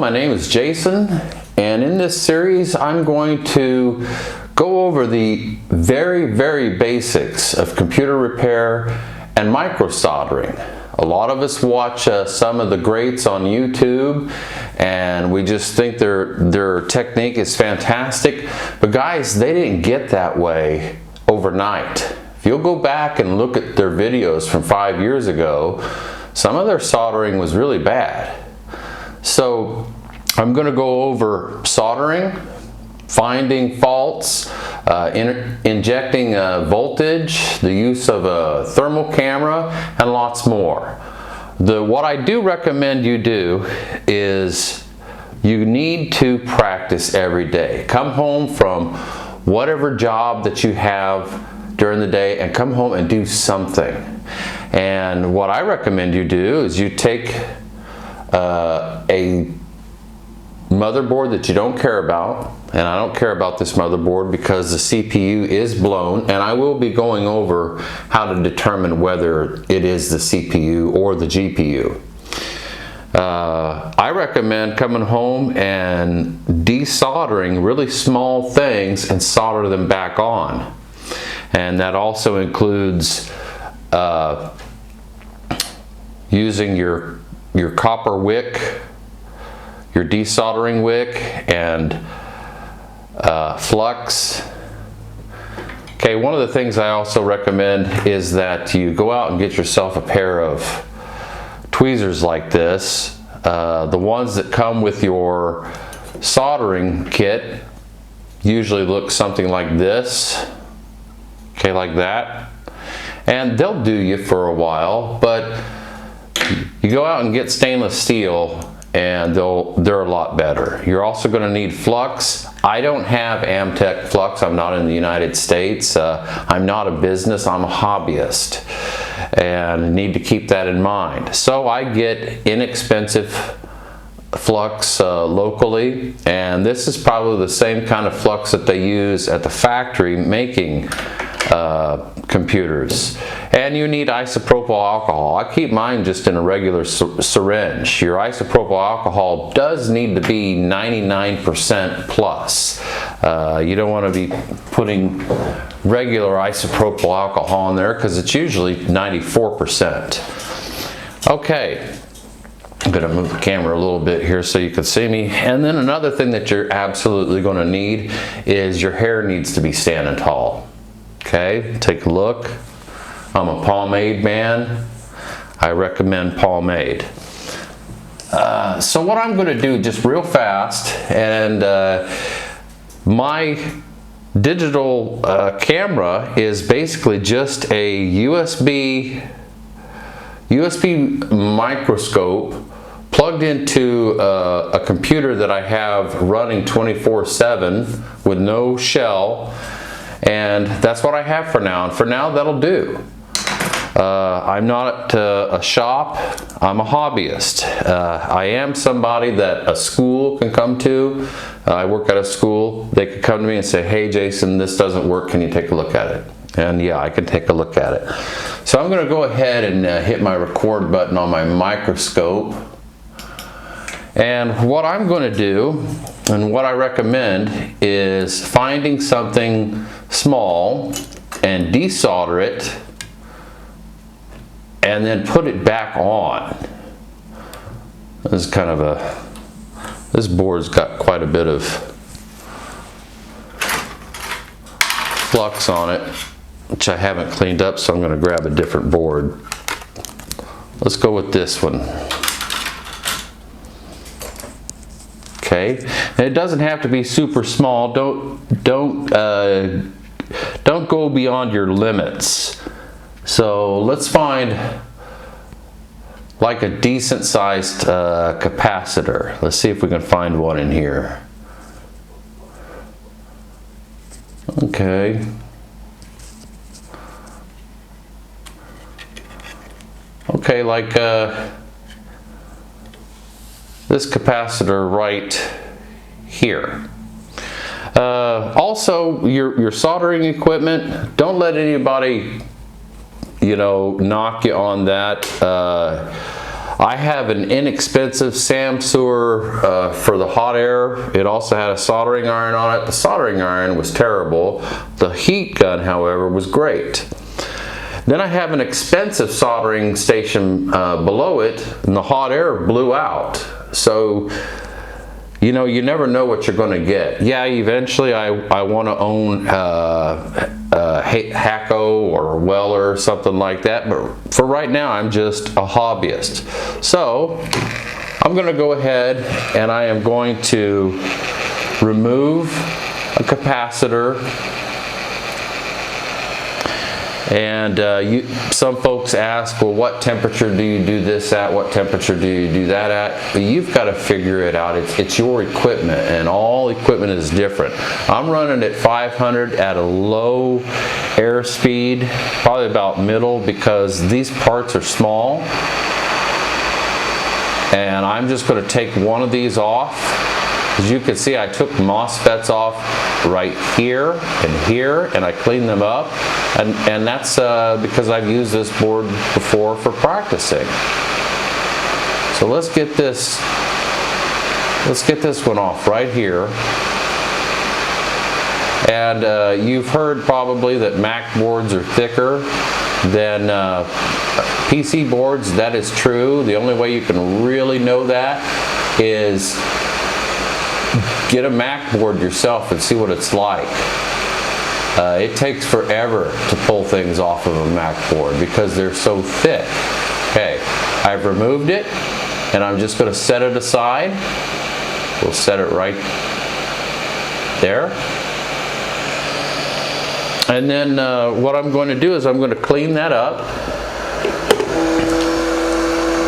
my name is Jason, and in this series I'm going to go over the very basics of computer repair and micro soldering. A lot of us watch some of the greats on YouTube and we just think their technique is fantastic, but guys, they didn't get that way overnight. If you'll go back and look at their videos from 5 years ago, some of their soldering was really bad. So I'm going to go over soldering, finding faults, injecting voltage, the use of a thermal camera, and lots more. What I do recommend you do is you need to practice every day. Come home from whatever job that you have during the day and come home and do something. And what I recommend you do is you take a motherboard that you don't care about, and I don't care about this motherboard because the CPU is blown, and I will be going over how to determine whether it is the CPU or the GPU. I recommend coming home and desoldering really small things and solder them back on, and that also includes using your copper wick, your desoldering wick, and flux. Okay, one of the things I also recommend is that you go out and get yourself a pair of tweezers like this. The ones that come with your soldering kit usually look something like this. Okay, like that. And they'll do you for a while, but you go out and get stainless steel and they're a lot better. You're also going to need flux. I don't have Amtech flux. I'm not in the United States. I'm not a business. I'm a hobbyist, and need to keep that in mind. So I get inexpensive flux locally, and this is probably the same kind of flux that they use at the factory making computers. And you need isopropyl alcohol. I keep mine just in a regular syringe. Your isopropyl alcohol does need to be 99% plus. You don't want to be putting regular isopropyl alcohol in there because it's usually 94%. Okay, I'm going to move the camera a little bit here so you can see me. And then another thing that you're absolutely going to need is your hair needs to be standing tall. Okay, take a look. I'm a pomade man. I recommend pomade. So what I'm going to do just real fast, and my digital camera is basically just a USB microscope plugged into a computer that I have running 24/7 with no shell, and that's what I have for now. And for now, that'll do. I'm not a shop. I'm a hobbyist. I am somebody that a school can come to. I work at a school. They could come to me and say, "Hey, Jason, this doesn't work. Can you take a look at it?" And yeah, I can take a look at it. So I'm going to go ahead and hit my record button on my microscope. And what I'm going to do, and what I recommend, is finding something small and desolder it, and then put it back on. This is kind of this board's got quite a bit of flux on it, which I haven't cleaned up, so I'm going to grab a different board. Let's go with this one. Okay, and it doesn't have to be super small. Don't go beyond your limits. So let's find like a decent sized capacitor. Let's see if we can find one in here. Okay. Okay, like this capacitor right here. Also, your soldering equipment, don't let anybody, knock you on that. I have an inexpensive Samsur for the hot air. It also had a soldering iron on it. The soldering iron was terrible. The heat gun, however, was great. Then I have an expensive soldering station below it, and the hot air blew out. So, you know, you never know what you're going to get. Yeah, eventually I want to own Hacko or Weller or something like that, but for right now I'm just a hobbyist. So I'm going to go ahead and I am going to remove a capacitor. And some folks ask, well, what temperature do you do this at? What temperature do you do that at? You've got to figure it out. It's your equipment, and all equipment is different. I'm running at 500 at a low airspeed, probably about middle, because these parts are small. And I'm just going to take one of these off. As you can see, I took MOSFETs off right here, and I cleaned them up. And that's because I've used this board before for practicing. So let's get this one off right here. And you've heard probably that Mac boards are thicker than PC boards. That is true. The only way you can really know that is get a Mac board yourself and see what it's like. It takes forever to pull things off of a Mac board because they're so thick. Okay, I've removed it, and I'm just going to set it aside. We'll set it right there. And then what I'm going to do is I'm going to clean that up.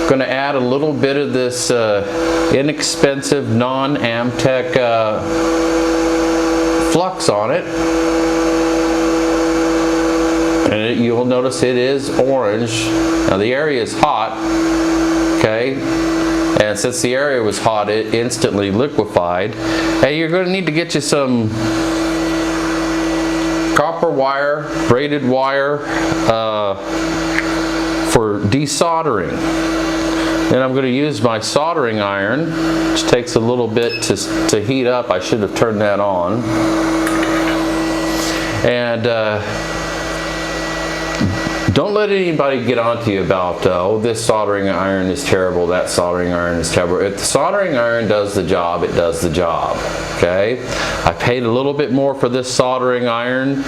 I'm going to add a little bit of this inexpensive non-Amtech flux on it. And you'll notice it is orange. Now the area is hot, okay? And since the area was hot, it instantly liquefied. Hey, you're going to need to get you some copper wire, braided wire for desoldering. Then I'm going to use my soldering iron, which takes a little bit to heat up. I should have turned that on. And don't let anybody get on to you about, oh, this soldering iron is terrible, that soldering iron is terrible. If the soldering iron does the job, it does the job, okay? I paid a little bit more for this soldering iron,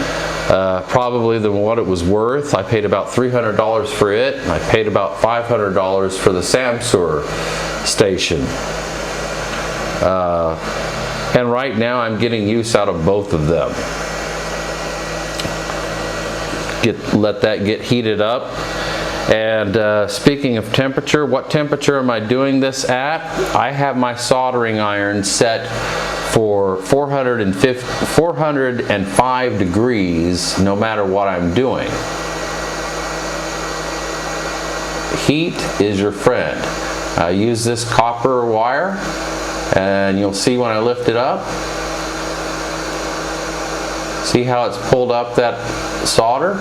probably than what it was worth. I paid about $300 for it, and I paid about $500 for the Samsur station. And right now I'm getting use out of both of them. Let that get heated up. And speaking of temperature, what temperature am I doing this at? I have my soldering iron set for 405 degrees no matter what I'm doing. Heat is your friend. I use this copper wire, and you'll see when I lift it up. See how it's pulled up that solder?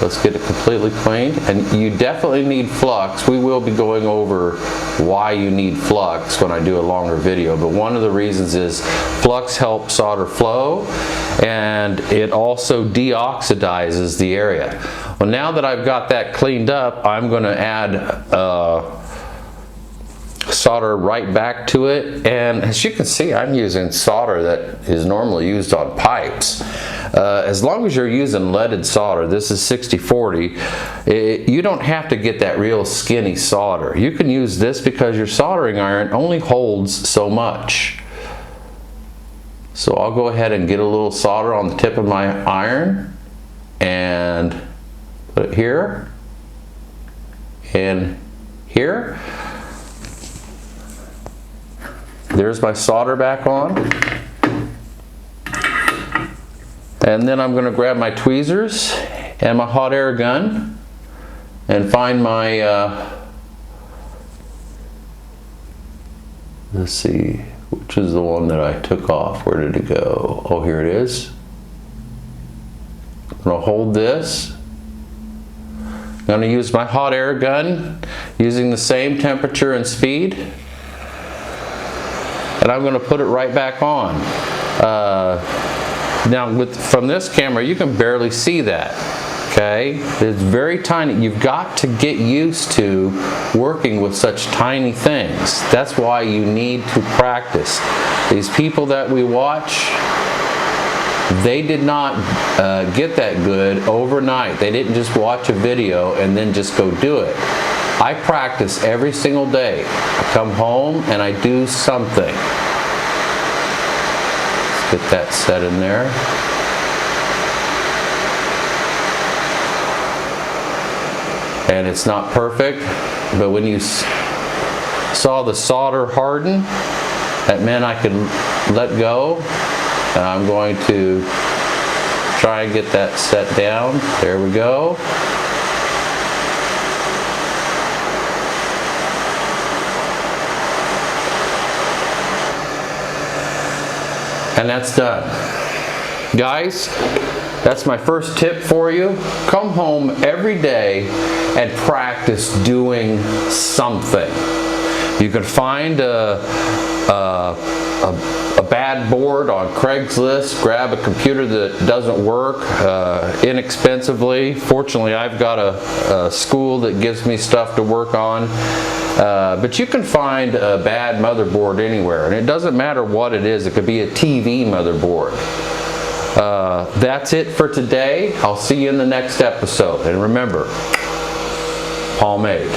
Let's get it completely cleaned. And you definitely need flux. We will be going over why you need flux when I do a longer video, but one of the reasons is flux helps solder flow, and it also deoxidizes the area. Well, now that I've got that cleaned up, I'm going to add solder right back to it. And as you can see, I'm using solder that is normally used on pipes. As long as you're using leaded solder, this is 6040, you don't have to get that real skinny solder. You can use this because your soldering iron only holds so much. So I'll go ahead and get a little solder on the tip of my iron and put it here and here. There's my solder back on. And then I'm going to grab my tweezers and my hot air gun and find my, let's see, which is the one that I took off. Where did it go? Oh, here it is. I'm going to hold this. I'm going to use my hot air gun using the same temperature and speed. And I'm going to put it right back on. Now from this camera you can barely see that. Okay, it's very tiny. You've got to get used to working with such tiny things. That's why you need to practice. These people that we watch, they did not get that good overnight. They didn't just watch a video and then just go do it. I practice every single day. I come home and I do something. Let's get that set in there. And it's not perfect, but when you saw the solder harden, that meant I could let go. And I'm going to try and get that set down. There we go. And that's done. Guys, that's my first tip for you. Come home every day and practice doing something. You can find a bad board on Craigslist, grab a computer that doesn't work inexpensively. Fortunately, I've got a school that gives me stuff to work on. But you can find a bad motherboard anywhere, and it doesn't matter what it is. It could be a TV motherboard. That's it for today. I'll see you in the next episode. And remember, Pomade.